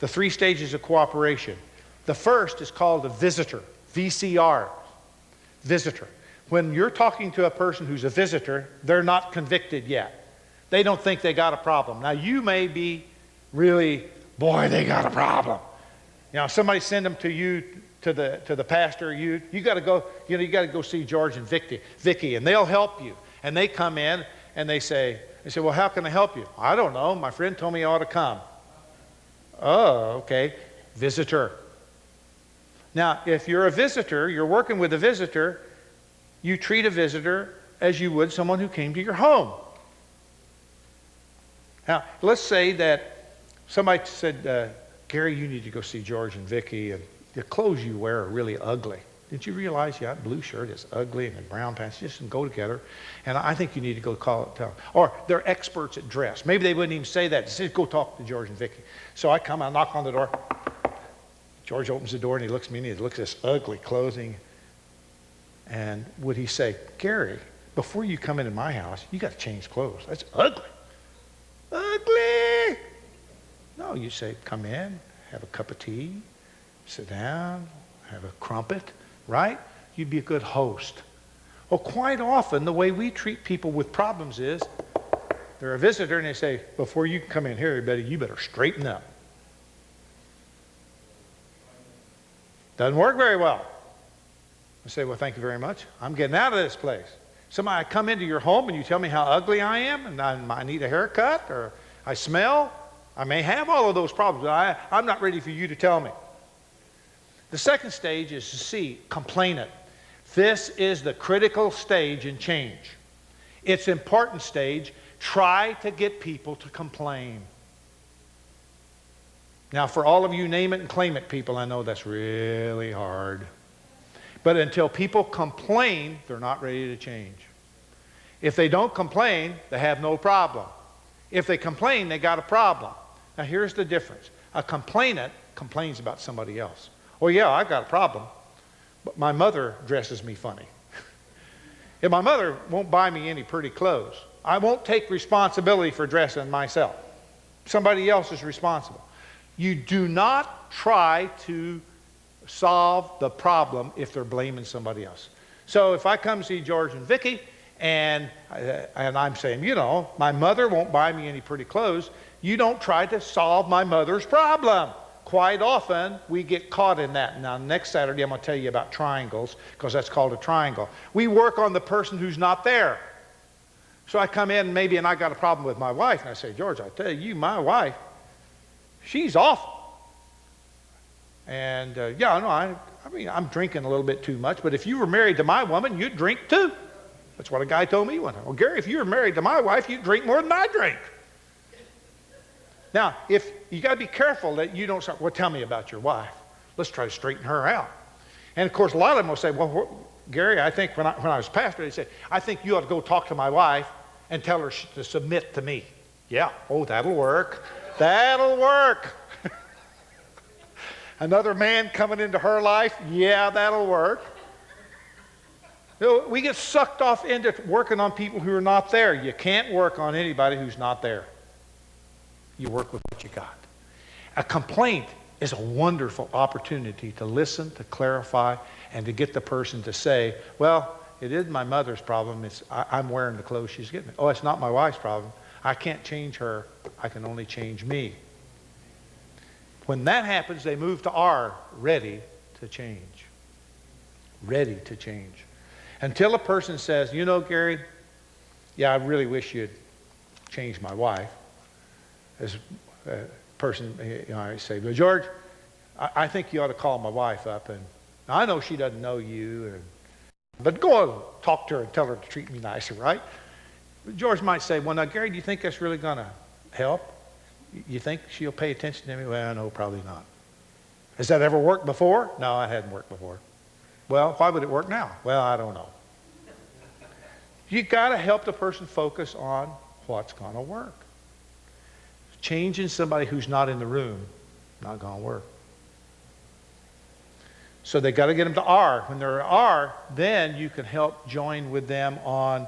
the 3 stages of cooperation. The first is called a visitor, VCR, visitor. When you're talking to a person who's a visitor, they're not convicted yet. They don't think they got a problem. Now you may be really, boy, they got a problem. You know, somebody send them to you, to the pastor. You got to go. You know, you got to go see George and Vicky, and they'll help you. And they come in and they say, well, how can I help you? I don't know. My friend told me I ought to come. Oh, okay. Visitor. Now, if you're a visitor, you're working with a visitor, you treat a visitor as you would someone who came to your home. Now, let's say that somebody said, Gary, you need to go see George and Vicky, and the clothes you wear are really ugly. Did you realize that blue shirt is ugly and the brown pants just don't go together? And I think you need to go tell them. Or they're experts at dress. Maybe they wouldn't even say that. They said, go talk to George and Vicky. So I come, I knock on the door. George opens the door and he looks at me and he looks at this ugly clothing. And would he say, Gary, before you come into my house, you got to change clothes. That's ugly. Ugly. No, you say, come in, have a cup of tea, sit down, have a crumpet, right? You'd be a good host. Well, quite often, the way we treat people with problems is, they're a visitor and they say, before you come in here, everybody, you better straighten up. Doesn't work very well. I say, well, thank you very much. I'm getting out of this place. Somebody come into your home and you tell me how ugly I am and I need a haircut or I smell. I may have all of those problems, but I'm not ready for you to tell me. The second stage is to see, complainant. This is the critical stage in change. It's an important stage. Try to get people to complain. Now, for all of you name it and claim it people, I know that's really hard. But until people complain, they're not ready to change. If they don't complain, they have no problem. If they complain, they got a problem. Now, here's the difference. A complainant complains about somebody else. Well, yeah, I've got a problem, but my mother dresses me funny. If my mother won't buy me any pretty clothes, I won't take responsibility for dressing myself. Somebody else is responsible. You do not try to solve the problem if they're blaming somebody else. So if I come see George and Vicky and I'm saying, you know, my mother won't buy me any pretty clothes, you don't try to solve my mother's problem. Quite often, we get caught in that. Now, next Saturday, I'm going to tell you about triangles, because that's called a triangle. We work on the person who's not there. So I come in, maybe, and I got a problem with my wife, and I say, George, I tell you, my wife, she's awful. And, yeah, no, I mean, I'm drinking a little bit too much, but if you were married to my woman, you'd drink too. That's what a guy told me one time. Well, Gary, if you were married to my wife, you'd drink more than I drink. Now, if you got to be careful that you don't start, well, tell me about your wife. Let's try to straighten her out. And of course, a lot of them will say, well, Gary, I think when I was pastor, they say, I think you ought to go talk to my wife and tell her to submit to me. Yeah, oh, that'll work. That'll work. Another man coming into her life, yeah, that'll work. You know, we get sucked off into working on people who are not there. You can't work on anybody who's not there. You work with what you got. A complaint is a wonderful opportunity to listen, to clarify, and to get the person to say, well, it isn't my mother's problem. I'm wearing the clothes she's getting me. Oh, it's not my wife's problem. I can't change her. I can only change me. When that happens, they move to R, ready to change. Ready to change. Until a person says, you know, Gary, yeah, I really wish you'd change my wife. As a person, you know, I say, well, George, I think you ought to call my wife up. And I know she doesn't know you, but go and talk to her and tell her to treat me nicer, right? But George might say, well, now, Gary, do you think that's really going to help? You think she'll pay attention to me? Well, no, probably not. Has that ever worked before? No, it hadn't worked before. Well, why would it work now? Well, I don't know. You got to help the person focus on what's going to work. Changing somebody who's not in the room, not going to work. So they got to get them to R. When they're at R, then you can help join with them on,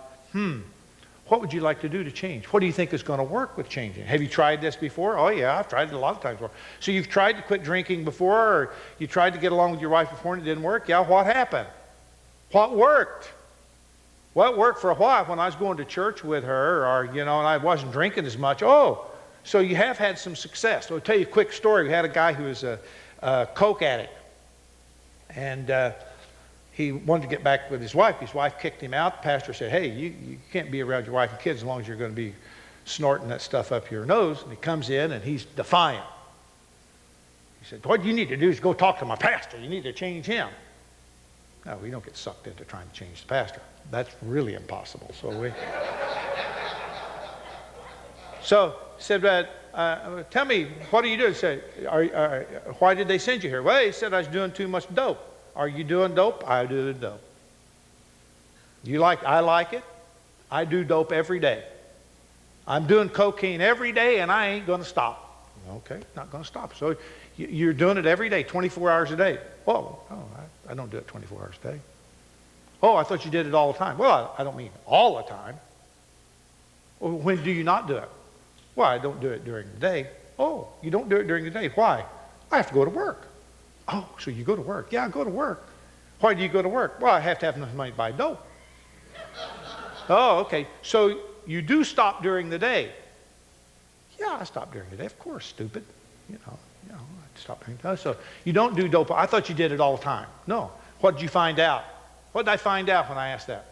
What would you like to do to change? What do you think is going to work with changing? Have you tried this before? Oh, yeah, I've tried it a lot of times before. So you've tried to quit drinking before, or you tried to get along with your wife before and it didn't work? Yeah, what happened? What worked? What worked for a while when I was going to church with her, or, and I wasn't drinking as much. Oh, so you have had some success. So I'll tell you a quick story. We had a guy who was a Coke addict, and he wanted to get back with his wife. His wife kicked him out. The pastor said, hey, you can't be around your wife and kids as long as you're going to be snorting that stuff up your nose. And he comes in and he's defiant. He said, what you need to do is go talk to my pastor. You need to change him. No, we don't get sucked into trying to change the pastor. That's really impossible. So he said, tell me, what do you do? He said, why did they send you here? Well, he said I was doing too much dope. Are you doing dope? I do the dope. I like it. I do dope every day. I'm doing cocaine every day and I ain't going to stop. Okay, not going to stop. So you're doing it every day, 24 hours a day. Oh, I don't do it 24 hours a day. Oh, I thought you did it all the time. Well, I don't mean all the time. Well, when do you not do it? Well, I don't do it during the day. Oh, you don't do it during the day. Why? I have to go to work. Oh, so you go to work? Yeah, I go to work. Why do you go to work? Well, I have to have enough money to buy dope. Oh, okay. So you do stop during the day. Yeah, I stop during the day. Of course, stupid. I stop during the day. So you don't do dope. I thought you did it all the time. No. What did you find out? What did I find out when I asked that?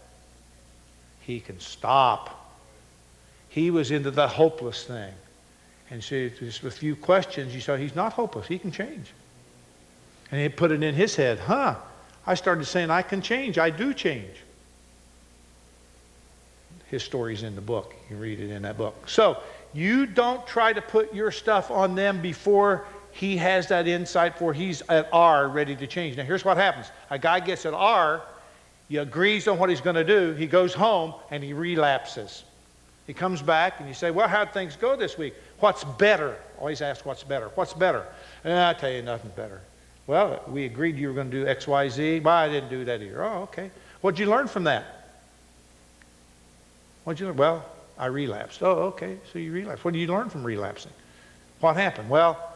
He can stop. He was into the hopeless thing. And so just with a few questions, you saw he's not hopeless. He can change. And he put it in his head, I started saying, I can change. I do change. His story's in the book. You read it in that book. So you don't try to put your stuff on them before he has that insight, for he's at R, ready to change. Now here's what happens. A guy gets at R, he agrees on what he's going to do, he goes home, and he relapses. He comes back, and you say, well, how'd things go this week? What's better? Always ask what's better. What's better? I'll tell you, nothing's better. Well, we agreed you were going to do X, Y, Z. Well, I didn't do that either. Oh, okay. What'd you learn from that? What'd you learn? Well, I relapsed. Oh, okay. So you relapsed. What did you learn from relapsing? What happened? Well,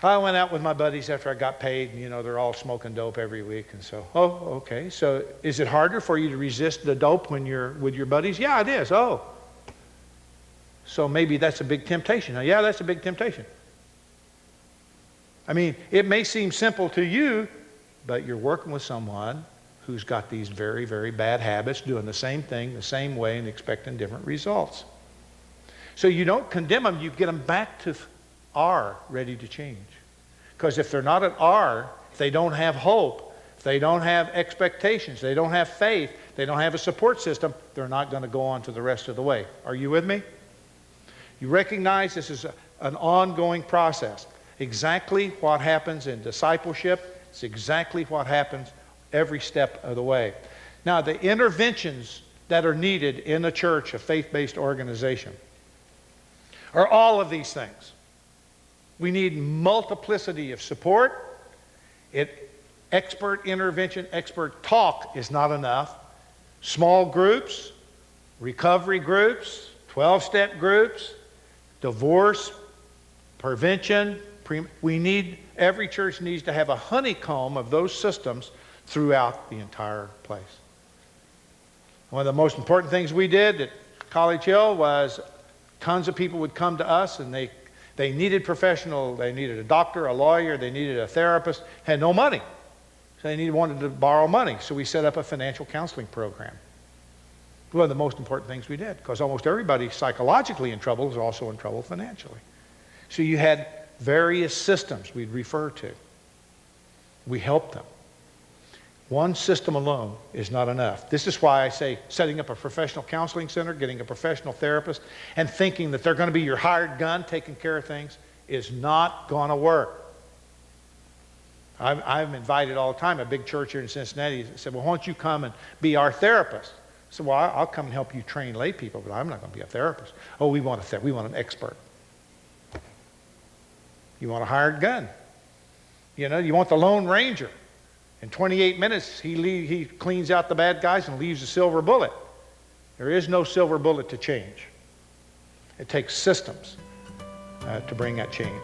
I went out with my buddies after I got paid. They're all smoking dope every week. And so, oh, okay. So is it harder for you to resist the dope when you're with your buddies? Yeah, it is. Oh. So maybe that's a big temptation. Now, yeah, that's a big temptation. I mean, it may seem simple to you, but you're working with someone who's got these very, very bad habits, doing the same thing the same way and expecting different results. So you don't condemn them, you get them back to R, ready to change. Because if they're not at R, if they don't have hope, if they don't have expectations, they don't have faith, they don't have a support system, they're not going to go on to the rest of the way. Are you with me? You recognize this is an ongoing process. Exactly what happens in discipleship, it's exactly what happens every step of the way. Now, the interventions that are needed in a church, a faith-based organization, are all of these things. We need multiplicity of support. Expert intervention, expert talk is not enough. Small groups, recovery groups, 12-step groups, divorce, prevention. Every church needs to have a honeycomb of those systems throughout the entire place. One of the most important things we did at College Hill was tons of people would come to us and they needed they needed a doctor, a lawyer, they needed a therapist, had no money. So they wanted to borrow money. So we set up a financial counseling program. One of the most important things we did, because almost everybody psychologically in trouble is also in trouble financially. So you had various systems we'd refer to. We helped them. One system alone is not enough. This is why I say setting up a professional counseling center, getting a professional therapist, and thinking that they're going to be your hired gun taking care of things is not going to work. I'm invited all the time. A big church here in Cincinnati said, well, why don't you come and be our therapist? I said, well, I'll come and help you train lay people, but I'm not going to be a therapist. Oh, we want an expert. You want a hired gun. You want the Lone Ranger. In 28 minutes, he cleans out the bad guys and leaves a silver bullet. There is no silver bullet to change. It takes systems to bring that change.